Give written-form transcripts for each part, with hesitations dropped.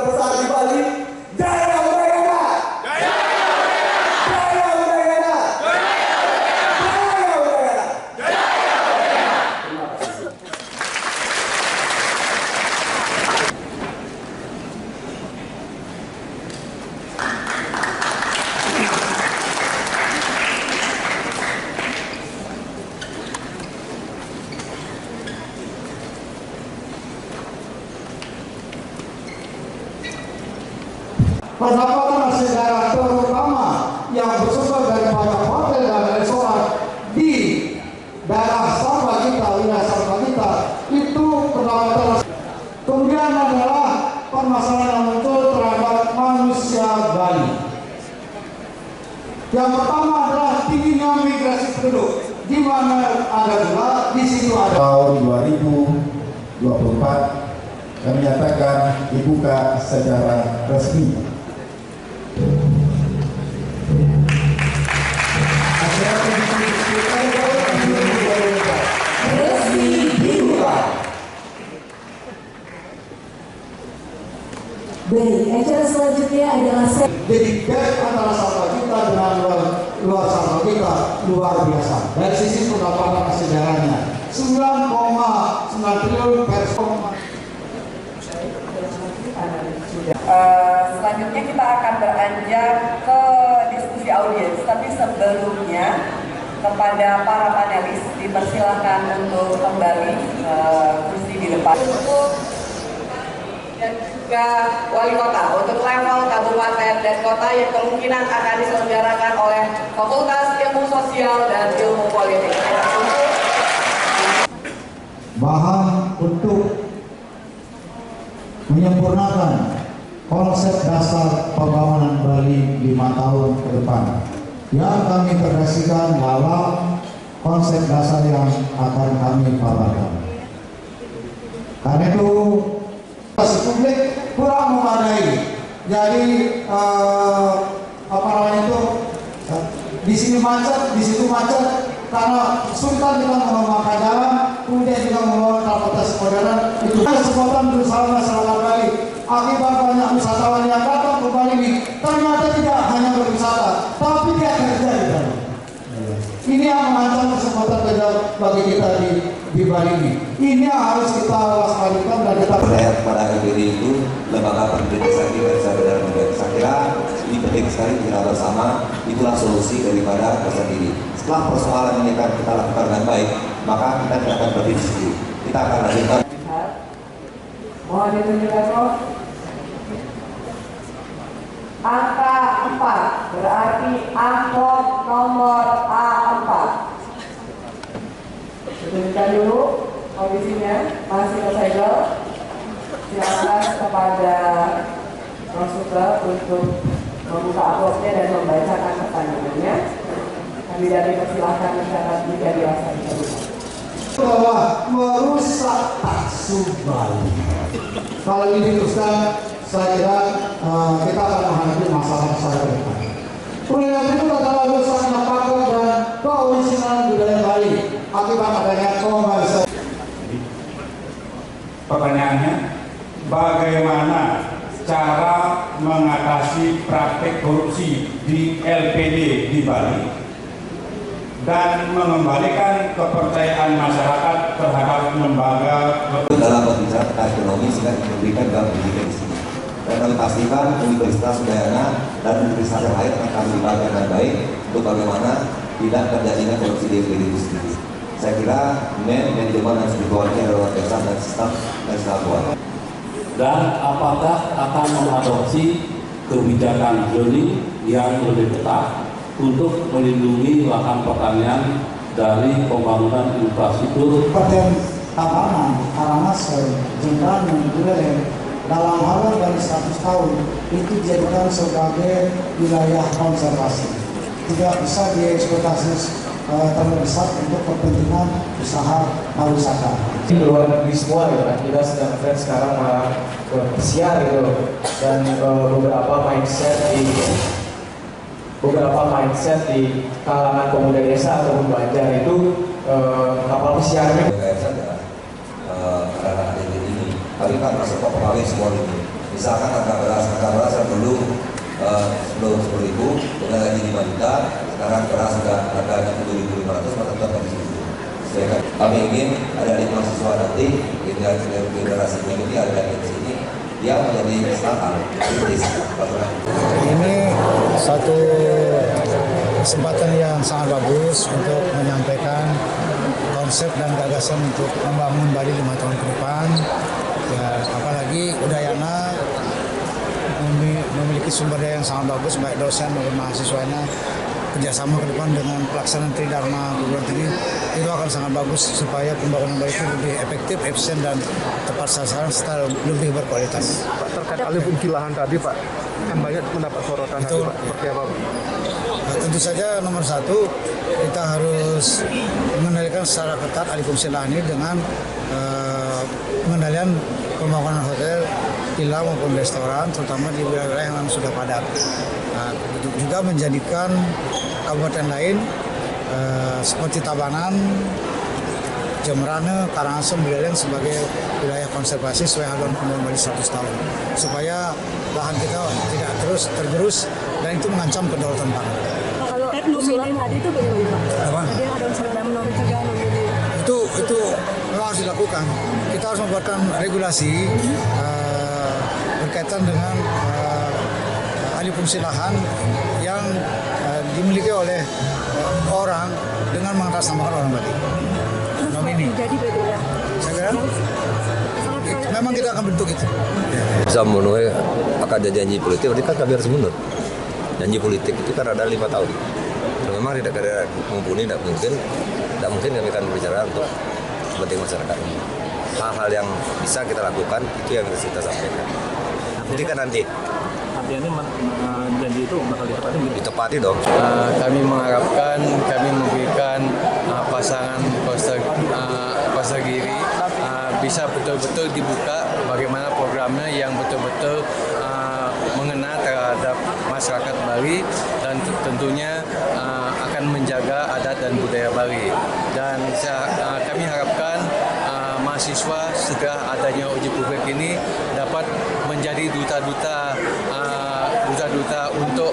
terbesar di Bali. Jaya Udayana! Jaya Udayana! Jaya Udayana! Jaya Udayana! Jaya Udayana! Terima kasih. Pendapatan sejarah terutama yang bersumber daripada hotel dan restoran di daerah Sabah kita, wilayah Sabah kita, itu pendapatan. Kemudian adalah permasalahan yang muncul terhadap manusia Bali. Yang pertama adalah tingginya migrasi penduduk, di mana ada juga di situ ada. Tahun 2024 kami nyatakan dibuka secara resmi. Baik, acara selanjutnya adalah jadi gap antara Sabah kita dengan luar Sabah kita luar biasa. Dari sisi pendapatan sejarahnya 9,9 triliun per selanjutnya kita akan beranjak ke diskusi audiens, tapi sebelumnya kepada para panelis dipersilahkan untuk kembali kursi di depan. Dan juga wali kota untuk level kabupaten dan kota yang kemungkinan akan diselenggarakan oleh Fakultas Ilmu Sosial dan Ilmu Politik. bahan untuk menyempurnakan konsep dasar pembangunan Bali 5 tahun ke depan yang kami integrasikan dalam konsep dasar yang akan kami paparkan. Karena itu publik kurang memadai. Jadi apa namanya itu, di sini macet, di situ macet, karena sultan kita mengembangkan jalan, kemudian juga membangun transportasi modern. Itu kesempatan berusaha masyarakat Bali. Akibat banyak wisatawan yang datang ke Bali ini, ternyata tidak hanya berwisata, tapi dia kerja di Bali. Ini yang mengancam kesempatan kerja bagi kita di Bali ini. Ini yang harus kita waspadakan dan kita percaya kepada LPD itu lembaga pendidikan kita bisa benar-benar. Saya kira ini penting sekali kita bersama, itulah solusi daripada pesan ini. Setelah persoalan ini akan kita lakukan dengan baik, maka kita tidak akan berdiri sendiri. Kita akan lanjutkan. Mohon ditunjukkan kok. Angka 4 berarti amplop nomor A4. Tunjukkan dulu kondisinya, masih tersegel. Silakan kepada konsultan untuk membuka amplopnya dan membacakan pertanyaannya. Kami dari persilahkan mencatat jika dirasa bahwa merusak taksu Bali. Kalau ini teruskan, saya kira kita akan menghadapi masalah-masalah ke depan. Peringatan itu adalah rusaknya pakem dan keorisinal budaya Bali akibat adanya komersial. Pertanyaannya, bagaimana cara mengatasi praktik korupsi di LPD di Bali dan mengembalikan kepercayaan masyarakat terhadap lembaga dalam berbicara tentang ekonomi sehingga memberikan dalam pendidikan di sini. Dan kami pastikan Universitas Udayana dan universitas yang lain akan dilibatkan dengan baik untuk bagaimana tidak terjadinya korupsi di LPD itu sendiri. Saya kira manajemen dan spiritualnya adalah dasar dan sistem dan kesatuan. Dan apakah akan mengadopsi kebijakan zoning yang lebih ketat untuk melindungi lahan pertanian dari pembangunan infrastruktur. Kabupaten Tabanan, Karangasem, Jembrana, Buleleng dalam halang dari 100 tahun itu dijadikan sebagai wilayah konservasi. Tidak bisa dieksploitasi terlalu besar untuk kepentingan usaha pariwisata. Di luar negeri semua gitu kan, kita sedang tren sekarang malah ke pesiar gitu, dan beberapa mindset di kalangan pemuda desa atau Banjar itu kapal pesiarnya. Karena ada ini, tapi kan masuk ke pegawai semua ini. Misalkan harga beras yang dulu sebelum 10.000 dengan gaji 5 juta, sekarang beras sudah harganya 7.500, maka tetap di situ. Kami ingin ada di mahasiswa nanti generasi ini ada di sini yang menjadi startup kritis. Ini satu kesempatan yang sangat bagus untuk menyampaikan konsep dan gagasan untuk membangun Bali 5 tahun ke depan. Ya, apalagi Udayana memiliki sumber daya yang sangat bagus, baik dosen maupun mahasiswanya. Kerjasama ke depan dengan pelaksanaan Tridharma perguruan tinggi itu akan sangat bagus supaya pembangunan Bali itu lebih efektif, efisien dan tepat sasaran serta lebih berkualitas. Pak, terkait alih fungsi lahan tadi Pak, kan banyak mendapat sorotan tadi Pak, seperti apa Pak? Nah, tentu saja nomor satu kita harus mengendalikan secara ketat alih fungsi lahan ini dengan pengendalian pembangunan hotel, villa maupun restoran, terutama di wilayah yang sudah padat. Nah, juga menjadikan kabupaten lain seperti Tabanan, Jemberana, Karangasem, Buleleng sebagai wilayah konservasi sesuai haluan pembangunan Bali 100 tahun, supaya lahan kita tidak terus tergerus dan itu mengancam kedaulatan pangan. Kalau usulan tadi itu bagaimana Pak? Apa? Tadi ada usulan mencegah Itu memang harus dilakukan. Kita harus membuatkan regulasi berkaitan dengan alih fungsi lahan yang dimiliki oleh orang dengan mengatasnamakan orang Bali. Nomini. Jadi berbeda. Saya kira memang kita akan bentuk itu. Bisa memenuhi akan ada janji politik, berarti kan kami harus mundur. Janji politik itu kan ada 5 tahun. Kalau memang tidak ada mumpuni, tidak mungkin kami akan berbicara untuk kepentingan masyarakat. Hal-hal yang bisa kita lakukan itu yang harus kita sampaikan. Jadi kan nanti. Artinya janji itu bakal ditepati gitu? Ditepati dong. Kami mengharapkan kami memberikan pasangan Koster Giri bisa betul-betul dibuka bagaimana programnya yang betul-betul mengena terhadap masyarakat Bali dan tentunya akan menjaga adat dan budaya Bali. Dan kami harapkan mahasiswa setelah adanya uji publik ini dapat menjadi duta-duta untuk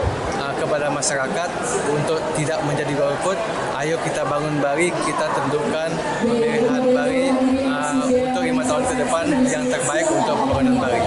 kepada masyarakat untuk tidak menjadi golput. Ayo kita bangun Bali, kita tentukan pemilihan Bali untuk 5 tahun ke depan yang terbaik untuk pembangunan Bali.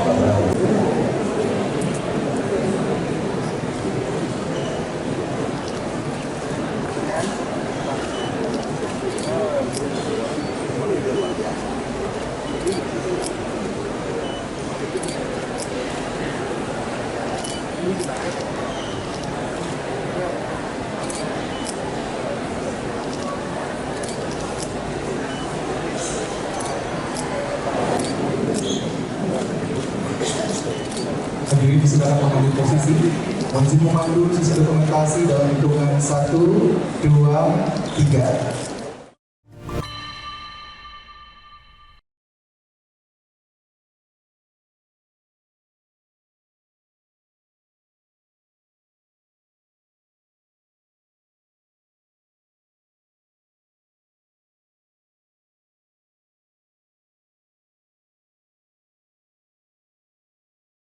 Hadirin silakan mengambil posisi. Wajib memandu sisi dokumentasi dalam hitungan 1, 2, 3.